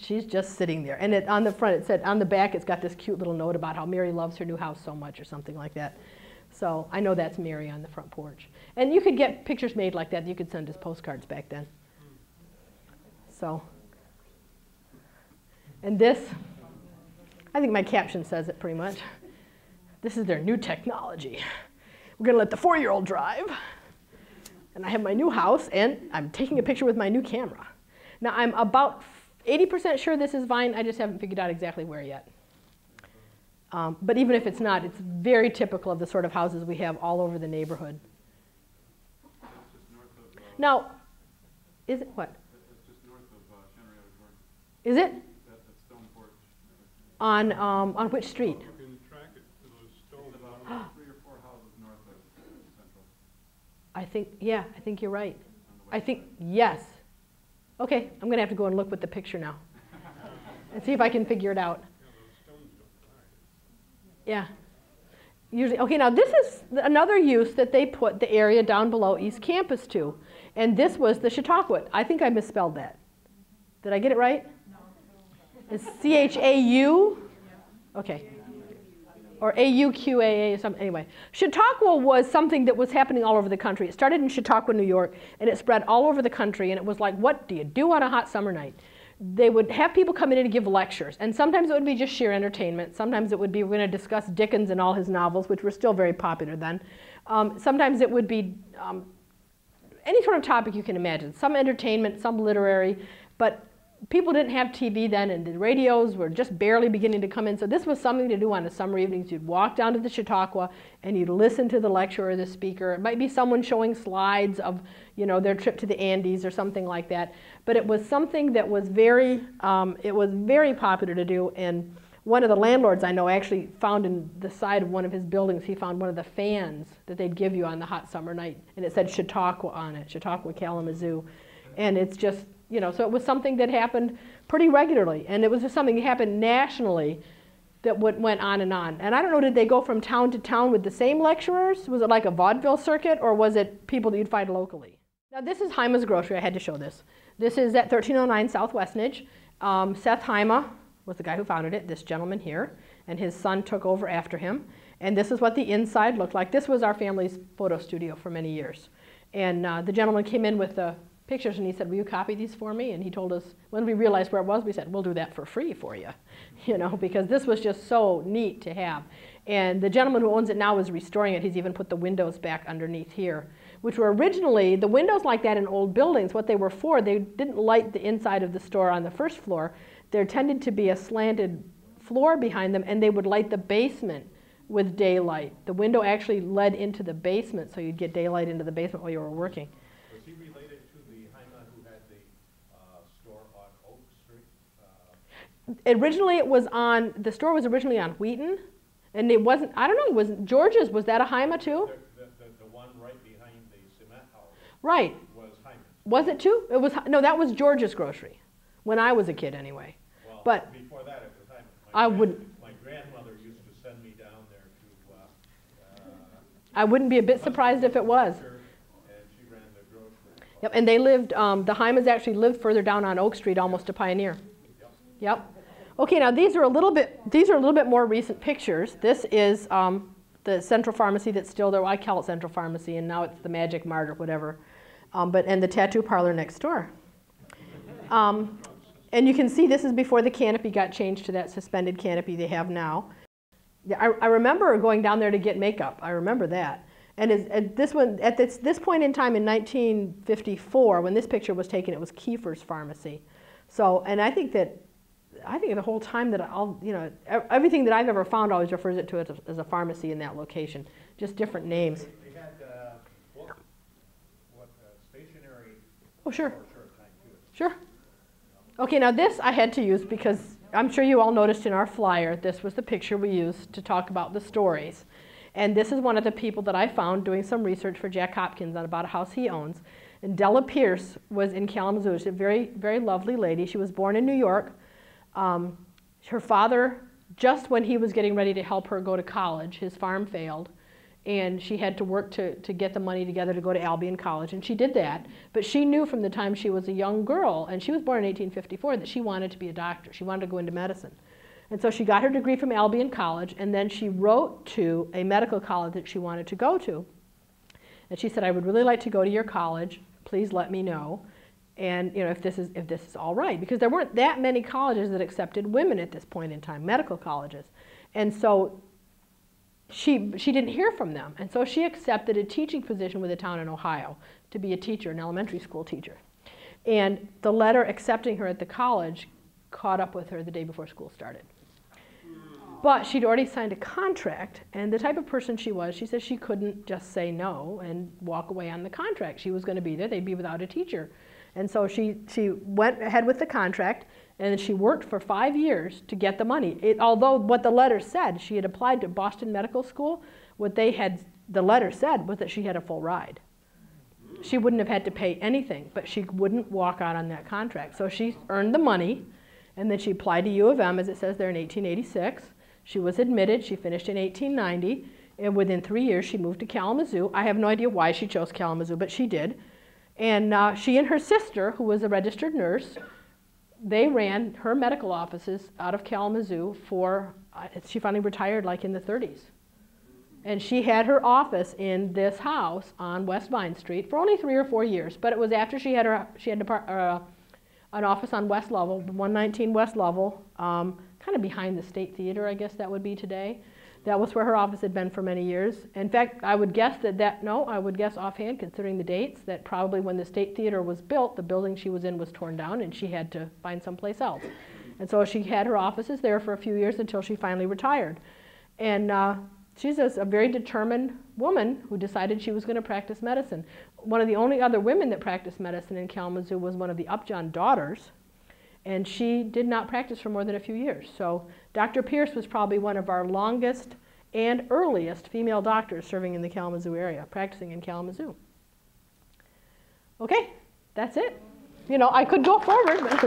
She's just sitting there. And on the front, it said, on the back, it's got this cute little note about how Mary loves her new house so much or something like that. So I know that's Mary on the front porch. And you could get pictures made like that. You could send us postcards back then. So, and this, I think my caption says it pretty much. This is their new technology. We're going to let the 4-year-old drive. And I have my new house, and I'm taking a picture with my new camera. Now, I'm about 80% sure this is Vine. I just haven't figured out exactly where yet. But even if it's not, it's very typical of the sort of houses we have all over the neighborhood. That's just north of, now, is it what? That's just north of Shenry Auditorium. Is it? That's Stone Porch. On which street? You can track it to those stones. About 3 or 4 houses north of Central. I think you're right. I think, yes. Okay, I'm going to have to go and look with the picture now and see if I can figure it out. Yeah. Usually, okay, now this is another use that they put the area down below East Campus to. And this was the Chautauqua. I think I misspelled that. Did I get it right? No. It's C-H-A-U? Okay. Or A-U-Q-A-A or something. Anyway, Chautauqua was something that was happening all over the country. It started in Chautauqua, New York, and it spread all over the country. And it was like, what do you do on a hot summer night? They would have people come in and give lectures. And sometimes it would be just sheer entertainment. Sometimes it would be, we're going to discuss Dickens and all his novels, which were still very popular then. Sometimes it would be any sort of topic you can imagine. Some entertainment, some literary. But people didn't have TV then, and the radios were just barely beginning to come in. So this was something to do on a summer evening. You'd walk down to the Chautauqua, and you'd listen to the lecturer or the speaker. It might be someone showing slides of, you know, their trip to the Andes or something like that. But it was something that was very popular to do. And one of the landlords I know actually found in the side of one of his buildings, he found one of the fans that they'd give you on the hot summer night. And it said Chautauqua on it, Chautauqua, Kalamazoo. And it's just, you know, so it was something that happened pretty regularly. And it was just something that happened nationally that went on. And I don't know, did they go from town to town with the same lecturers? Was it like a vaudeville circuit, or was it people that you'd find locally? Now this is Hymas Grocery. I had to show this. This is at 1309 South Westnedge. Seth Hyma was the guy who founded it, this gentleman here, and his son took over after him. And this is what the inside looked like. This was our family's photo studio for many years. And the gentleman came in with the pictures and he said, will you copy these for me? And he told us, when we realized where it was, we said, we'll do that for free for you, you know, because this was just so neat to have. And the gentleman who owns it now is restoring it. He's even put the windows back underneath here, which were originally, the windows like that in old buildings, what they were for, they didn't light the inside of the store on the first floor. There tended to be a slanted floor behind them, and they would light the basement with daylight. The window actually led into the basement, so you'd get daylight into the basement while you were working. Was he related to the Hyma who had the store on Oak Street? Originally it was on, the store was originally on Wheaton, and it wasn't, I don't know, was George's, was that a Hyma too? The one right behind the cement house. Right. Was Hyma. Was it too? It was, no, that was George's Grocery, when I was a kid anyway. Well, but before that it was Hyma. I wouldn't. My grandmother used to send me down there to I wouldn't be a bit surprised if it was. and she ran the grocery. Yep, and they lived, the Hymas actually lived further down on Oak Street, almost to Pioneer. Yep. Okay, now these are a little bit more recent pictures. This is the Central Pharmacy that's still there. Well, I call it Central Pharmacy, and now it's the Magic Mart or whatever. And the tattoo parlor next door. And you can see this is before the canopy got changed to that suspended canopy they have now. I remember going down there to get makeup. I remember that. And at this point in time in 1954, when this picture was taken, it was Kiefer's Pharmacy. So, and I think the whole time that everything that I've ever found always refers to it as a pharmacy in that location, just different names. They had stationery. Oh, sure. For a short time too. Sure. Okay, now this I had to use because I'm sure you all noticed in our flyer, this was the picture we used to talk about the stories. And this is one of the people that I found doing some research for Jack Hopkins on about a house he owns. And Della Pierce was in Kalamazoo. She's a very, very lovely lady. She was born in New York. Her father, just when he was getting ready to help her go to college, his farm failed. and she had to work to get the money together to go to Albion College, and she did that. But she knew from the time she was a young girl, and she was born in 1854, that she wanted to be a doctor. She wanted to go into medicine. And so she got her degree from Albion College, and then she wrote to a medical college that she wanted to go to. And she said, I would really like to go to your college. Please let me know. And if this is all right, because there weren't that many colleges that accepted women at this point in time, medical colleges. And so she didn't hear from them. And so she accepted a teaching position with a town in Ohio to be a teacher, an elementary school teacher. And the letter accepting her at the college caught up with her the day before school started. But she'd already signed a contract, and the type of person she was, she said she couldn't just say no and walk away on the contract. She was going to be there. They'd be without a teacher. And so she went ahead with the contract, and then she worked for 5 years to get the money. Although what the letter said, she had applied to Boston Medical School, the letter said was that she had a full ride. She wouldn't have had to pay anything, but she wouldn't walk out on that contract. So she earned the money, and then she applied to U of M, as it says there, in 1886. She was admitted. She finished in 1890, and within 3 years she moved to Kalamazoo. I have no idea why she chose Kalamazoo, but she did. And she and her sister, who was a registered nurse, they ran her medical offices out of Kalamazoo for, she finally retired like in the 30s. And she had her office in this house on West Vine Street for only 3 or 4 years, but it was after she had an office on West Lovell, 119 West Lovell, kind of behind the State Theater, I guess that would be today. That was where her office had been for many years. In fact, I would guess I would guess offhand, considering the dates, that probably when the State Theater was built, the building she was in was torn down and she had to find someplace else. And so she had her offices there for a few years until she finally retired. And she's a very determined woman who decided she was going to practice medicine. One of the only other women that practiced medicine in Kalamazoo was one of the Upjohn daughters, and she did not practice for more than a few years. So Dr. Pierce was probably one of our longest and earliest female doctors serving in the Kalamazoo area, practicing in Kalamazoo. Okay, that's it. I could go forward, but